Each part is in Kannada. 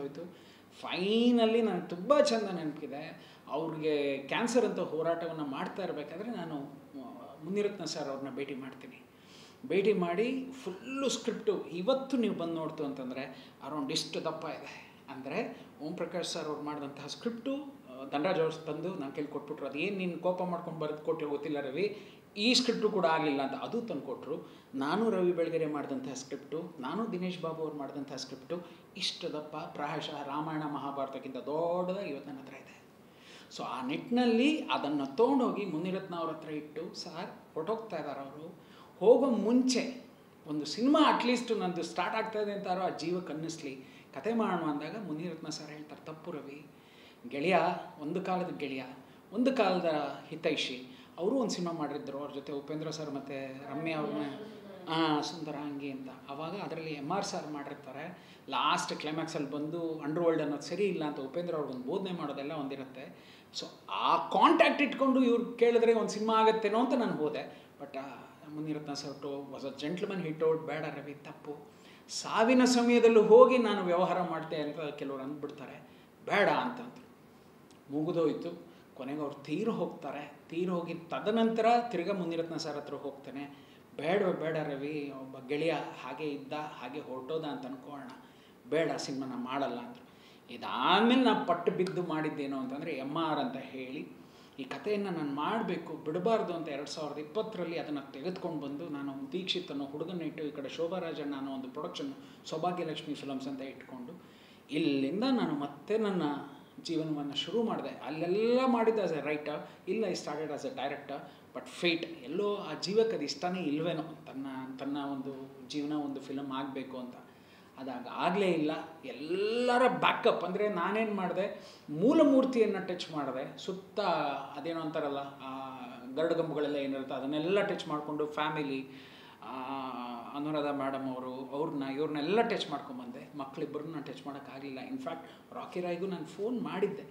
ಹೋಯಿತು. ಫೈನಲಿ ನನಗೆ ತುಂಬ ಚೆಂದ ನೆನಪಿದೆ, ಅವ್ರಿಗೆ ಕ್ಯಾನ್ಸರ್ ಅಂತ ಹೋರಾಟವನ್ನು ಮಾಡ್ತಾ ಇರಬೇಕಾದ್ರೆ ನಾನು ಮುನಿರತ್ನ ಸರ್ ಅವ್ರನ್ನ ಭೇಟಿ ಮಾಡಿ ಫುಲ್ಲು ಸ್ಕ್ರಿಪ್ಟು ಇವತ್ತು ನೀವು ಬಂದು ನೋಡ್ತು ಅಂತಂದರೆ ಅರೌಂಡ್ ಇಷ್ಟು ದಪ್ಪ ಇದೆ. ಅಂದರೆ ಓಂ ಪ್ರಕಾಶ್ ಸರ್ ಅವ್ರು ಮಾಡಿದಂತಹ ಸ್ಕ್ರಿಪ್ಟು ಧನರಾಜ್ ಅವ್ರು ತಂದು ನಾನು ಕೇಳಿ ಕೊಟ್ಬಿಟ್ರು. ಅದೇನು ನೀನು ಕೋಪ ಮಾಡ್ಕೊಂಡು ಬರೆದು ಕೊಟ್ಟು ಗೊತ್ತಿಲ್ಲ ರವಿ, ಈ ಸ್ಕ್ರಿಪ್ಟು ಕೂಡ ಆಗಲಿಲ್ಲ ಅಂತ ಅದು ತಂದು ಕೊಟ್ಟರು. ನಾನು ರವಿ ಬೆಳಗೆರೆ ಮಾಡಿದಂತಹ ಸ್ಕ್ರಿಪ್ಟು, ನಾನು ದಿನೇಶ್ ಬಾಬು ಅವ್ರು ಮಾಡಿದಂತಹ ಸ್ಕ್ರಿಪ್ಟು ಇಷ್ಟು ದಪ್ಪ, ಪ್ರಾಯಶಃ ರಾಮಾಯಣ ಮಹಾಭಾರತಕ್ಕಿಂತ ದೊಡ್ಡದಾಗಿ ಇವತ್ತು ನನ್ನ ಹತ್ರ ಇದೆ. ಸೊ ಆ ನಿಟ್ಟಿನಲ್ಲಿ ಅದನ್ನು ತೊಗೊಂಡೋಗಿ ಮುನಿರತ್ನ ಅವ್ರ ಹತ್ರ ಇಟ್ಟು, ಸಾರ್ ಹೊರಟೋಗ್ತಾ ಇದ್ದಾರೆ ಅವರು, ಹೋಗೋ ಮುಂಚೆ ಒಂದು ಸಿನಿಮಾ ಅಟ್ಲೀಸ್ಟ್ ನಂದು ಸ್ಟಾರ್ಟ್ ಆಗ್ತಾಯಿದೆ ಅಂತಾರೋ ಆ ಜೀವಕ್ಕೆ ಅನ್ನಿಸ್ಲಿ, ಕತೆ ಮಾಡೋಣ ಅಂದಾಗ ಮುನಿರತ್ನ ಸರ್ ಹೇಳ್ತಾರೆ, ತಪ್ಪು ರವಿ, ಗೆಳೆಯ, ಒಂದು ಕಾಲದ ಗೆಳೆಯ, ಒಂದು ಕಾಲದ ಹಿತೈಷಿ, ಅವರು ಒಂದು ಸಿನಿಮಾ ಮಾಡಿದ್ರು ಅವ್ರ ಜೊತೆ ಉಪೇಂದ್ರ ಸರ್ ಮತ್ತು ರಮ್ಯಾ ಅವ್ರನ್ನ, ಸುಂದರ ಅಂಗಿ ಅಂತ. ಆವಾಗ ಅದರಲ್ಲಿ MR ಸರ್ ಮಾಡಿರ್ತಾರೆ, ಲಾಸ್ಟ್ ಕ್ಲೈಮ್ಯಾಕ್ಸಲ್ಲಿ ಬಂದು ಅಂಡರ್ವರ್ಲ್ಡ್ ಅನ್ನೋದು ಸರಿ ಇಲ್ಲ ಅಂತ ಉಪೇಂದ್ರ ಅವ್ರಿಗೊಂದು ಬೋಧನೆ ಮಾಡೋದೆಲ್ಲ ಒಂದಿರುತ್ತೆ. ಸೊ ಆ ಕಾಂಟ್ಯಾಕ್ಟ್ ಇಟ್ಕೊಂಡು ಇವ್ರು ಕೇಳಿದ್ರೆ ಒಂದು ಸಿನಿಮಾ ಆಗುತ್ತೇನೋ ಅಂತ ನಾನು ಹೋದೆ. But Munirathna sir was a gentleman, he told, ಬೇಡ ರವಿ ತಪ್ಪು, ಸಾವಿನ ಸಮಯದಲ್ಲೂ ಹೋಗಿ ನಾನು ವ್ಯವಹಾರ ಮಾಡ್ತೆ ಅಂತ ಕೆಲವರು ಅಂದ್ಬಿಡ್ತಾರೆ, ಬೇಡ ಅಂತಂದ್ರು. ಮುಗಿದೋಯ್ತು. ಕೊನೆಗೆ ಅವ್ರು ತೀರು ಹೋಗಿ ತದನಂತರ ತಿರ್ಗಾ ಮುನಿರತ್ನ ಸರ್ ಹತ್ರ ಹೋಗ್ತಾನೆ, ಬೇಡ ರವಿ, ಒಬ್ಬ ಗೆಳೆಯ ಹಾಗೆ ಇದ್ದ, ಹಾಗೆ ಹೊರಟೋದ ಅಂತ ಅನ್ಕೊಳ್ಳೋಣ, ಬೇಡ ಸಿನಿಮಾನ ಮಾಡಲ್ಲ ಅಂದರು. ಇದಾದಮೇಲೆ ನಾನು ಪಟ್ಟು ಬಿದ್ದು ಮಾಡಿದ್ದೇನು ಅಂತಂದರೆ MR ಅಂತ ಹೇಳಿ ಈ ಕಥೆಯನ್ನು ನಾನು ಮಾಡಬೇಕು, ಬಿಡಬಾರ್ದು ಅಂತ 2020ರಲ್ಲಿ ಅದನ್ನು ತೆಗೆದುಕೊಂಡು ಬಂದು ನಾನು ದೀಕ್ಷಿತ್ ಅನ್ನೋ ಹುಡುಗನ ಇಟ್ಟು, ಈ ಕಡೆ ಶೋಭಾರಾಜಣ್ಣ ಅನ್ನೋ ಒಂದು ಪ್ರೊಡಕ್ಷನ್ ಸೌಭಾಗ್ಯಲಕ್ಷ್ಮಿ ಫಿಲಮ್ಸ್ ಅಂತ ಇಟ್ಕೊಂಡು ಇಲ್ಲಿಂದ ನಾನು ಮತ್ತೆ ನನ್ನ ಜೀವನವನ್ನು ಶುರು ಮಾಡಿದೆ. ಅಲ್ಲೆಲ್ಲ ಮಾಡಿದ್ದೆ ಆಸ್ ಎ ರೈಟರ್, ಇಲ್ಲ I started as a director. But fate ಎಲ್ಲೋ ಆ ಜೀವಕ್ಕೆ ಅದು ಇಷ್ಟನೇ ಇಲ್ವೇನೋ, ತನ್ನ ಒಂದು ಜೀವನ ಒಂದು ಫಿಲಮ್ ಆಗಬೇಕು ಅಂತ. ಆಗಲೇ ಇಲ್ಲ. ಎಲ್ಲರ ಬ್ಯಾಕಪ್ ಅಂದರೆ ನಾನೇನು ಮಾಡಿದೆ, ಮೂಲಮೂರ್ತಿಯನ್ನು ಟಚ್ ಮಾಡಿದೆ, ಸುತ್ತ ಅದೇನೋ ಅಂತಾರಲ್ಲ ಗರುಡಗಂಬುಗಳೆಲ್ಲ ಏನಿರುತ್ತೆ ಅದನ್ನೆಲ್ಲ ಟಚ್ ಮಾಡಿಕೊಂಡು, ಫ್ಯಾಮಿಲಿ, ಅನುರಾಧ ಮೇಡಮ್ ಇವ್ರನ್ನೆಲ್ಲ ಟಚ್ ಮಾಡ್ಕೊಂಬಂದೆ. ಮಕ್ಕಳಿಬ್ಬರನ್ನ ಟಚ್ ಮಾಡೋಕ್ಕಾಗಲಿಲ್ಲ. ಇನ್ಫ್ಯಾಕ್ಟ್ ರಾಕಿ ರಾಯ್ಗೂ ನಾನು ಫೋನ್ ಮಾಡಿದ್ದೆ,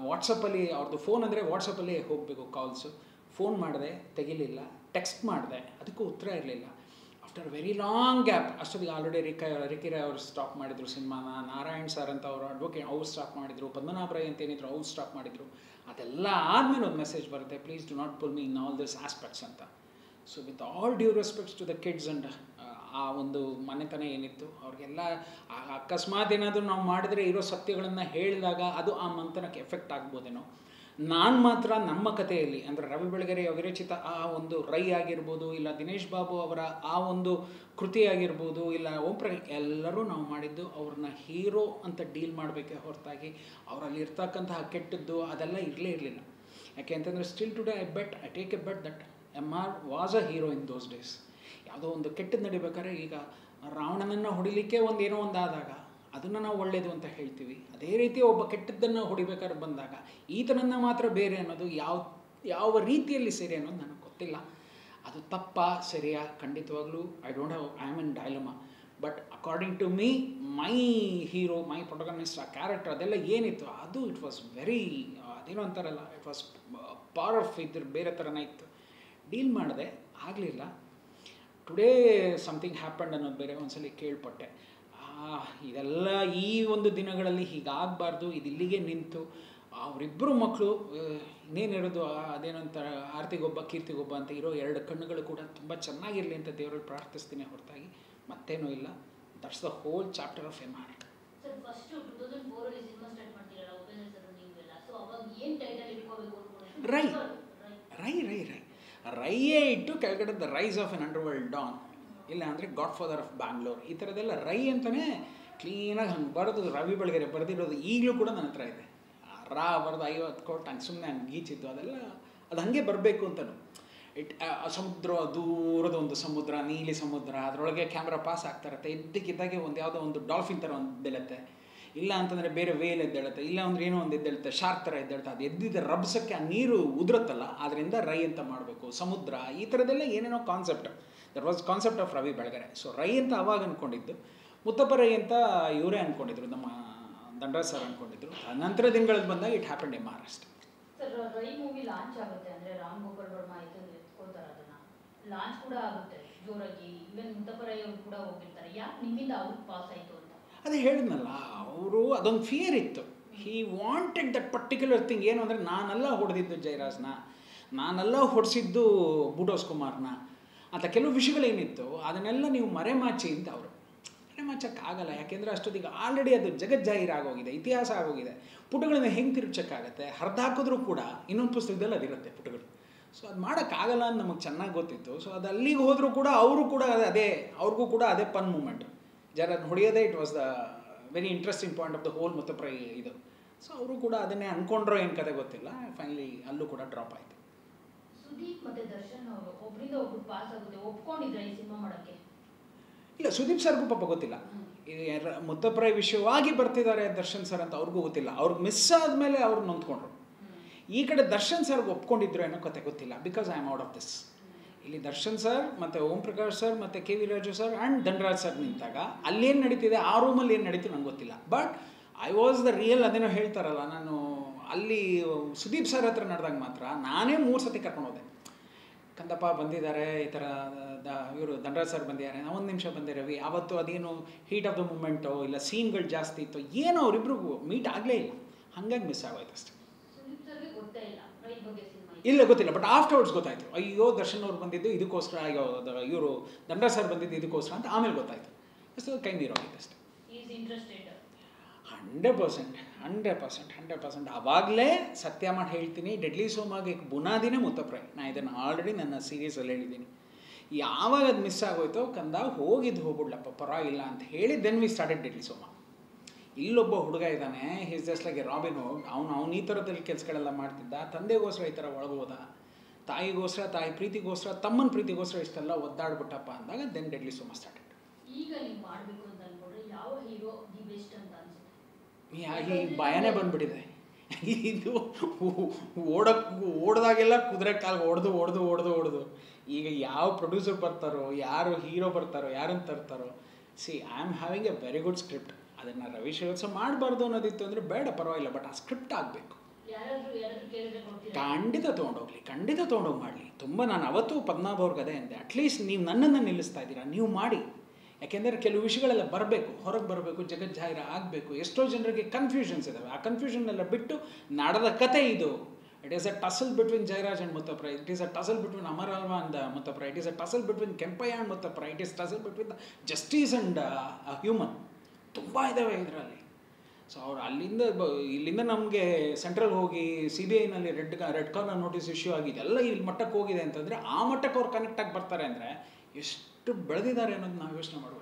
ವಾಟ್ಸಪ್ಪಲ್ಲಿ, ಅವ್ರದ್ದು ಫೋನ್ ಅಂದರೆ ವಾಟ್ಸಪ್ಪಲ್ಲಿ ಹೋಗಬೇಕು ಕಾಲ್ಸು. ಫೋನ್ ಮಾಡಿದೆ, ತೆಗಿಲಿಲ್ಲ. ಟೆಕ್ಸ್ಟ್ ಮಾಡಿದೆ, ಅದಕ್ಕೂ ಉತ್ತರ ಇರಲಿಲ್ಲ. ಆಫ್ಟರ್ ವೆರಿ ಲಾಂಗ್ ಗ್ಯಾಪ್, ಅಷ್ಟೊತ್ತಿಗೆ ಆಲ್ರೆಡಿ ರಿಕಿ ರಾಯ್ ಅವರು ಸ್ಟಾಪ್ ಮಾಡಿದರು ಸಿನಿಮಾನ, ನಾರಾಯಣ್ ಸರ್ ಅಂತ ಅವರು ಅಡ್ವೊಕೇಟ್ ಅವ್ರು ಸ್ಟಾಪ್ ಮಾಡಿದರು, ಪದ್ಮನಾಭ ರಾಯ್ ಅಂತ ಏನಿದ್ರು ಅವ್ರು ಸ್ಟಾಪ್ ಮಾಡಿದರು. ಅದೆಲ್ಲ ಆದಮೇಲೆ ಒಂದು ಮೆಸೇಜ್ ಬರುತ್ತೆ, please do not pull me in all this aspects ಅಂತ. So with all due respects to the kids and ಆ ಒಂದು ಮನೆತನ ಏನಿತ್ತು ಅವ್ರಿಗೆಲ್ಲ, ಅಕಸ್ಮಾತ್ ಏನಾದರೂ ನಾವು ಮಾಡಿದರೆ ಇರೋ ಸತ್ಯಗಳನ್ನು ಹೇಳಿದಾಗ ಅದು ಆ ಮಂಥನಕ್ಕೆ ಎಫೆಕ್ಟ್ ಆಗ್ಬೋದೇನೋ. ನಾನು ಮಾತ್ರ ನಮ್ಮ ಕಥೆಯಲ್ಲಿ ಅಂದರೆ ರವಿ ಬೆಳಗೆರೆ ವಿರಚಿತ ಆ ಒಂದು ರೈ ಆಗಿರ್ಬೋದು, ಇಲ್ಲ ದಿನೇಶ್ ಬಾಬು ಅವರ ಆ ಒಂದು ಕೃತಿ ಆಗಿರ್ಬೋದು, ಇಲ್ಲ ಓಂ ಪ್ರಕಾಶ್, ಎಲ್ಲರೂ ನಾವು ಮಾಡಿದ್ದು ಅವ್ರನ್ನ ಹೀರೋ ಅಂತ ಡೀಲ್ ಮಾಡಬೇಕೆ ಹೊರತಾಗಿ ಅವರಲ್ಲಿ ಇರ್ತಕ್ಕಂತಹ ಕೆಟ್ಟದ್ದು ಅದೆಲ್ಲ ಇರಲಿಲ್ಲ. ಯಾಕೆ ಅಂತಂದರೆ still today I take a bet that MR was a hero in those days. ಯಾವುದೋ ಒಂದು ಕೆಟ್ಟದ್ದು ನಡಿಬೇಕಾದ್ರೆ, ಈಗ ರಾವಣನನ್ನು ಹೊಡಿಲಿಕ್ಕೆ ಏನೋ ಒಂದು ಆದಾಗ ಅದನ್ನು ನಾವು ಒಳ್ಳೆಯದು ಅಂತ ಹೇಳ್ತೀವಿ. ಅದೇ ರೀತಿ ಒಬ್ಬ ಕೆಟ್ಟದ್ದನ್ನು ಹೊಡಿಬೇಕಾದ್ರೆ ಬಂದಾಗ ಈತನನ್ನು ಮಾತ್ರ ಬೇರೆ ಅನ್ನೋದು ಯಾವ ರೀತಿಯಲ್ಲಿ ಸರಿ ಅನ್ನೋದು ನನಗೆ ಗೊತ್ತಿಲ್ಲ. ಅದು ತಪ್ಪಾ ಸರಿಯಾ ಖಂಡಿತವಾಗ್ಲೂ I am in dilemma. But according to me, my hero, my protagonist, ಆ ಕ್ಯಾರೆಕ್ಟರ್ ಅದೆಲ್ಲ ಏನಿತ್ತು ಅದು ಇಟ್ ವಾಸ್ ವೆರಿ, ಅದೇನೋ ಅಂತಾರಲ್ಲ, ಇಟ್ ವಾಸ್ ಪಾರ್ ಆಫ್ ಇದ್ರ ಬೇರೆ ಥರನೇ ಇತ್ತು. ಡೀಲ್ ಮಾಡಿದೆ, ಆಗಲಿಲ್ಲ. ಟುಡೇ ಸಮಥಿಂಗ್ ಹ್ಯಾಪಂಡ್ ಅನ್ನೋದು ಬೇರೆ ಒಂದ್ಸಲಿ ಕೇಳ್ಪಟ್ಟೆ. ಇದೆಲ್ಲ ಈ ಒಂದು ದಿನಗಳಲ್ಲಿ ಹೀಗಾಗಬಾರ್ದು, ಇದು ಇಲ್ಲಿಗೆ ನಿಂತು ಅವರಿಬ್ಬರು ಮಕ್ಕಳು ಇನ್ನೇನಿರೋದು ಅದೇನಂತ ಆರ್ತಿಗೊಬ್ಬ ಕೀರ್ತಿಗೊಬ್ಬ ಅಂತ ಇರೋ 2 ಕಣ್ಣುಗಳು ಕೂಡ ತುಂಬ ಚೆನ್ನಾಗಿರಲಿ ಅಂತ ದೇವರಲ್ಲಿ ಪ್ರಾರ್ಥಿಸ್ತೀನಿ ಹೊರತಾಗಿ ಮತ್ತೇನೂ ಇಲ್ಲ. That's the whole chapter of MR. ರೈಯೇ ಇಟ್ಟು ಕೆಳಗಡೆ the rise of N underworld Don, ಇಲ್ಲ ಅಂದರೆ ಗಾಡ್ ಫಾದರ್ ಆಫ್ ಬ್ಯಾಂಗ್ಳೂರ್, ಈ ಥರದ್ದೆಲ್ಲ ರೈ ಅಂತಲೇ ಕ್ಲೀನಾಗಿ ಹಂಗೆ ಬರೆದು ರವಿ ಬೆಳಗೆರೆ ಬರೆದಿರೋದು ಈಗಲೂ ಕೂಡ ನನ್ನ ಹತ್ರ ಇದೆ. ಬರೆದು 50 ಕೋಟಿ ಹಂಗೆ ಸುಮ್ಮನೆ ಹಂಗೆ ಗೀಚಿದ್ದು ಅದೆಲ್ಲ ಅದು ಹಾಗೆ ಬರಬೇಕು ಅಂತಲೂ. ಸಮುದ್ರ, ದೂರದ ಒಂದು ಸಮುದ್ರ, ನೀಲಿ ಸಮುದ್ರ, ಅದರೊಳಗೆ ಕ್ಯಾಮ್ರಾ ಪಾಸ್ ಆಗ್ತಾ ಇರುತ್ತೆ, ಇದ್ದಕ್ಕಿದ್ದಾಗೆ ಯಾವುದೋ ಒಂದು ಡಾಲ್ಫಿನ್ ಥರ ಒಂದು ಎದ್ದೇಳುತ್ತೆ, ಇಲ್ಲ ಅಂತಂದರೆ ಬೇರೆ ವೇಲ್ ಎದ್ದೇಳುತ್ತೆ, ಇಲ್ಲ ಅಂದರೆ ಏನೋ ಒಂದು ಎದ್ದೇಳುತ್ತೆ, ಶಾರ್ಕ್ ಥರ ಎದ್ದೇಳುತ್ತೆ. ಅದು ಎದ್ದಿದ್ದ ರಭಸಕ್ಕೆ ಆ ನೀರು ಉದುರುತ್ತಲ್ಲ, ಅದರಿಂದ ರೈ ಅಂತ ಮಾಡಬೇಕು, ಸಮುದ್ರ, ಈ ಥರದ್ದೆಲ್ಲ ಏನೇನೋ concept. That was concept of Ravi Belagere. So ರೈ ಅಂತ ಅವಾಗ ಅಂದ್ಕೊಂಡಿದ್ದು, ಮುತ್ತಪ್ಪ ರೈ ಅಂತ ಇವರೇ ಅಂದ್ಕೊಂಡಿದ್ರು, ನಮ್ಮ ಧನರಾಜ್ ಸರ್ ಅಂದ್ಕೊಂಡಿದ್ರು. ನಂತರ ದಿನಗಳಲ್ಲಿ ಬಂದಾಗ ಇಟ್ ಹ್ಯಾಪಂಡ್ MR ಅಷ್ಟೇ. ಸರ್, ರೈ ಮೂವಿ ಲಾಂಚ್ ಆಗುತ್ತೆ ಅಂದರೆ ರಾಮ್ ಗೋಪಾಲ್ ವರ್ಮಾ ಆಯಿತು ಎತ್ಕೊಳ್ತಾರೆ, ಅದನ್ನು ಲಾಂಚ್ ಕೂಡ ಆಗುತ್ತೆ ಜೋರಾಗಿ. ಈವನ್ ಮುತ್ತಪ್ಪ ರೈ ಅವರು ಕೂಡ ಹೋಗಿರ್ತಾರೆ. ಯಾಕೆ ನಿಮ್ಮಿಂದ ಅವ್ರಿಗೆ ಪಾಸ್ ಆಯಿತು ಅಂತ? ಅದೇ ಹೇಳಿದ್ನಲ್ಲ, ಅವರು ಅದೊಂದು ಫಿಯರ್ ಇತ್ತು. He wanted that particular thing. ಏನು ಅಂದರೆ, ನಾನೆಲ್ಲ ಹೊಡೆದಿದ್ದು ಜಯರಾಜ್ನ, ನಾನೆಲ್ಲ ಹೊಡೆಸಿದ್ದು ಬೂಟೋಸ್ ಕುಮಾರ್ನ ಅಂತ ಕೆಲವು ವಿಷಯಗಳೇನಿತ್ತು ಅದನ್ನೆಲ್ಲ ನೀವು ಮರೆಮಾಚಿ ಅಂತ ಅವರು. ಮರೆಮಾಚಕ್ಕಾಗಲ್ಲ, ಯಾಕೆಂದರೆ ಅಷ್ಟೊತ್ತಿಗೆ ಆಲ್ರೆಡಿ ಅದು ಜಗಜ್ಜಾಹೀರಾಗೋಗಿದೆ, ಇತಿಹಾಸ ಆಗೋಗಿದೆ. ಪುಟಗಳನ್ನ ಹೆಂಗೆ ತಿರುಚಕ್ಕಾಗತ್ತೆ? ಹರಿದು ಹಾಕಿದ್ರೂ ಕೂಡ ಇನ್ನೊಂದು ಪುಸ್ತಕದಲ್ಲಿ ಅದಿರುತ್ತೆ ಪುಟಗಳು. ಸೊ ಅದು ಮಾಡೋಕ್ಕಾಗಲ್ಲ ಅಂತ ನಮಗೆ ಚೆನ್ನಾಗಿ ಗೊತ್ತಿತ್ತು. ಸೊ ಅದು ಅಲ್ಲಿಗೆ ಹೋದರೂ ಕೂಡ ಅವರು ಕೂಡ ಅವ್ರಿಗೂ ಕೂಡ ಅದೇ ಫನ್ ಮೂಮೆಂಟು. ಜಯರಾಜ್ ಹೊಡೆಯೋದೇ it was the very interesting point of the whole ಮುತ್ತಪ್ರೈ ಇದು. ಸೊ ಅವರು ಕೂಡ ಅದನ್ನೇ ಅಂದ್ಕೊಂಡ್ರೋ ಏನು ಕತೆ ಗೊತ್ತಿಲ್ಲ, ಫೈನಲಿ ಅಲ್ಲೂ ಕೂಡ ಡ್ರಾಪ್ ಆಯಿತು. ಸುದೀಪ್ ಮತ್ತು ದರ್ಶನ್ ಅವರು ಒಬ್ಬರಿಂದ ಒಬ್ರು ಪಾಸ್ ಆಗುತ್ತೆ, ಒಪ್ಕೊಂಡಿದ್ರೆ ಈ ಸಿನಿಮಾ ಮಾಡೋಕ್ಕೆ? ಇಲ್ಲ, ಸುದೀಪ್ ಸರ್ಗೂ ಪಾಪ ಗೊತ್ತಿಲ್ಲ. ಮುತ್ತಪ್ರೈ ವಿಷಯವಾಗಿ ಬರ್ತಿದ್ದಾರೆ ದರ್ಶನ್ ಸರ್ ಅಂತ ಅವ್ರಿಗೂ ಗೊತ್ತಿಲ್ಲ. ಅವ್ರಿಗೆ ಮಿಸ್ ಆದಮೇಲೆ ಅವ್ರು ನೊಂದ್ಕೊಂಡ್ರು. ಈ ಕಡೆ ದರ್ಶನ್ ಸರ್ಗೆ ಒಪ್ಕೊಂಡಿದ್ರು ಅನ್ನೋ ಕತೆ ಗೊತ್ತಿಲ್ಲ, because I am out of this. ಇಲ್ಲಿ ದರ್ಶನ್ ಸರ್ ಮತ್ತು ಓಂ ಪ್ರಕಾಶ್ ಸರ್ ಮತ್ತು K V Raju sir and Dhanraj sir ನಿಂತಾಗ ಅಲ್ಲೇನು ನಡೀತಿದೆ, ಆ ರೂಮಲ್ಲಿ ಏನು ನಡೀತು ನಂಗೆ ಗೊತ್ತಿಲ್ಲ. But I was the real, ಅದೇನೋ ಹೇಳ್ತಾರಲ್ಲ, ನಾನು ಅಲ್ಲಿ ಸುದೀಪ್ ಸರ್ ಹತ್ರ ನಡೆದಾಗ ಮಾತ್ರ ನಾನೇ 3 ಸತಿ ಕರ್ಕೊಂಡು ಹೋದೆ. ಕಂದಪ್ಪ ಬಂದಿದ್ದಾರೆ, ಈ ಥರ ಇವರು ಧನರಾಜ್ ಸರ್ ಬಂದಿದ್ದಾರೆ, ನಾವು 1 ನಿಮಿಷ ಬಂದೆ ರವಿ. ಆವತ್ತು ಅದೇನು ಹೀಟ್ ಆಫ್ ದ ಮೂಮೆಂಟು ಇಲ್ಲ ಸೀನ್ಗಳು ಜಾಸ್ತಿ ಇತ್ತು, ಏನೋ ಅವರಿಬ್ರಿಗೂ ಮೀಟ್ ಆಗಲೇ ಇಲ್ಲ, ಹಾಗಾಗಿ ಮಿಸ್ ಆಗೋಯ್ತು ಅಷ್ಟೇ. ಇಲ್ಲ ಗೊತ್ತಿಲ್ಲ, ಬಟ್ ಆಫ್ಟರ್ವರ್ಡ್ಸ್ ಗೊತ್ತಾಯಿತು. ಅಯ್ಯೋ ದರ್ಶನ್ ಅವ್ರು ಬಂದಿದ್ದು ಇದಕ್ಕೋಸ್ಕರ, ಅಯ್ಯೋ ಇವರು ಧನರಾಜ್ ಸರ್ ಬಂದಿದ್ದು ಇದಕ್ಕೋಸ್ಕರ ಅಂತ ಆಮೇಲೆ ಗೊತ್ತಾಯಿತು. ಅಷ್ಟು ಕೈ ನೀರೋಗಿತ್ತು ಅಷ್ಟೇ. 100%. ಆವಾಗಲೇ ಸತ್ಯ ಮಾಡಿ ಹೇಳ್ತೀನಿ, ಡೆಡ್ಲಿ ಸೋಮಾಗೆ ಬುನಾದಿನೇ ಮುತ್ತಪ್ರೈ. ನಾನು ಇದನ್ನು ಆಲ್ರೆಡಿ ನನ್ನ ಸೀರೀಸಲ್ಲಿ ಹೇಳಿದ್ದೀನಿ. ಯಾವಾಗ ಅದು ಮಿಸ್ ಆಗೋಯ್ತೋ, ಕಂದ ಹೋಗ್ಬಿಡ್ಲಪ್ಪ ಪರವಾಗಿಲ್ಲ ಅಂತ ಹೇಳಿ ದೆನ್ ವಿ ಸ್ಟಾರ್ಟೆಡ್ ಡೆಡ್ಲಿ ಸೋಮ. ಇಲ್ಲೊಬ್ಬ ಹುಡುಗ ಇದ್ದಾನೆ, is just like A robin ಹುಡ್. ಅವನು ಈ ಥರದಲ್ಲಿ ಕೆಲಸಗಳೆಲ್ಲ ಮಾಡ್ತಿದ್ದ, ತಂದೆಗೋಸ್ಕರ ಈ ಥರ ಒಳಗೋದ, ತಾಯಿಗೋಸ್ಕರ, ತಾಯಿ ಪ್ರೀತಿಗೋಸ್ಕರ, ತಮ್ಮನ ಪ್ರೀತಿಗೋಸ್ಕರ ಇಷ್ಟೆಲ್ಲ ಒದ್ದಾಡ್ಬಿಟ್ಟಪ್ಪ ಅಂದಾಗ ದೆನ್ ಡೆಡ್ಲಿ ಸೋಮ ಸ್ಟಾರ್ಟೆಡ್. ಈಗ ನೀವು ಮಾಡಬೇಕು ಅಂತ ಅನ್ಕೊಂಡ್ರೆ ಯಾವ ಹೀರೋ ದಿ ಬೆಸ್ಟ್ ಅಂತ ಅನ್ಸುತ್ತೆ? ಈ ಭಯನೇ ಬಂದ್ಬಿಟ್ಟಿದೆ. ಇದು ಓಡ್ದಾಗೆಲ್ಲ ಕುದುರೆ ಕಾಲು ಹೊಡೆದು ಈಗ ಯಾವ ಪ್ರೊಡ್ಯೂಸರ್ ಬರ್ತಾರೋ, ಯಾರು ಹೀರೋ ಬರ್ತಾರೋ, ಯಾರನ್ನು ತರ್ತಾರೋ. See, I am having a very good script. ಅದನ್ನು ರವಿ ಶ್ರೀವತ್ಸ ಮಾಡಬಾರ್ದು ಅನ್ನೋದಿತ್ತು ಅಂದರೆ ಬೇಡ, ಪರವಾಗಿಲ್ಲ, ಬಟ್ ಆ ಸ್ಕ್ರಿಪ್ಟ್ ಆಗಬೇಕು. ಖಂಡಿತ ತೊಗೊಂಡೋಗಿ ಮಾಡಲಿ. ತುಂಬ ನಾನು ಅವತ್ತು ಪದ್ಮನಾಭ ಅವ್ರಿಗೆ ಅದೇ ಅಂದೆ, ಅಟ್ಲೀಸ್ಟ್ ನೀವು ನನ್ನನ್ನು ನಿಲ್ಲಿಸ್ತಾ ಇದ್ದೀರಾ, ನೀವು ಮಾಡಿ. ಯಾಕೆಂದರೆ ಕೆಲವು ವಿಷಯಗಳೆಲ್ಲ ಹೊರಗೆ ಬರಬೇಕು, ಜಗಜ್ಜಾಹಿರ ಆಗಬೇಕು. ಎಷ್ಟೋ ಜನರಿಗೆ ಕನ್ಫ್ಯೂಷನ್ಸ್ ಇದ್ದಾವೆ, ಆ ಕನ್ಫ್ಯೂಷನ್ನೆಲ್ಲ ಬಿಟ್ಟು ನಡೆದ ಕತೆ ಇದು. It is a tussle between Jayaraj and ಮುತ್ತಪ್ರೈ, it is a tussle between Amar ಆಲ್ವಾ and ಮುತ್ತಪ್ರೈ, it is a tussle between Kempaiah and ಮುತ್ತಪ್ರೈ, it is tussle between the justice and human. ತುಂಬ ಇದ್ದಾವೆ ಇದರಲ್ಲಿ. ಸೊ ಅವ್ರು ಇಲ್ಲಿಂದ ನಮಗೆ ಸೆಂಟ್ರಲ್ ಹೋಗಿ CBIನಲ್ಲಿ ರೆಡ್ ಕಾರ್ನರ್ ನೋಟಿಸ್ ಇಶ್ಯೂ ಆಗಿದೆ, ಎಲ್ಲ ಇಲ್ಲಿ ಮಟ್ಟಕ್ಕೆ ಹೋಗಿದೆ ಅಂತಂದರೆ, ಆ ಮಟ್ಟಕ್ಕೆ ಅವ್ರು ಕನೆಕ್ಟ್ ಆಗಿ ಬರ್ತಾರೆ ಅಂದರೆ ಎಷ್ಟು ಬೆಳೆದಿದ್ದಾರೆ ಅನ್ನೋದು ನಾವು ಯೋಚನೆ ಮಾಡಬೇಕು.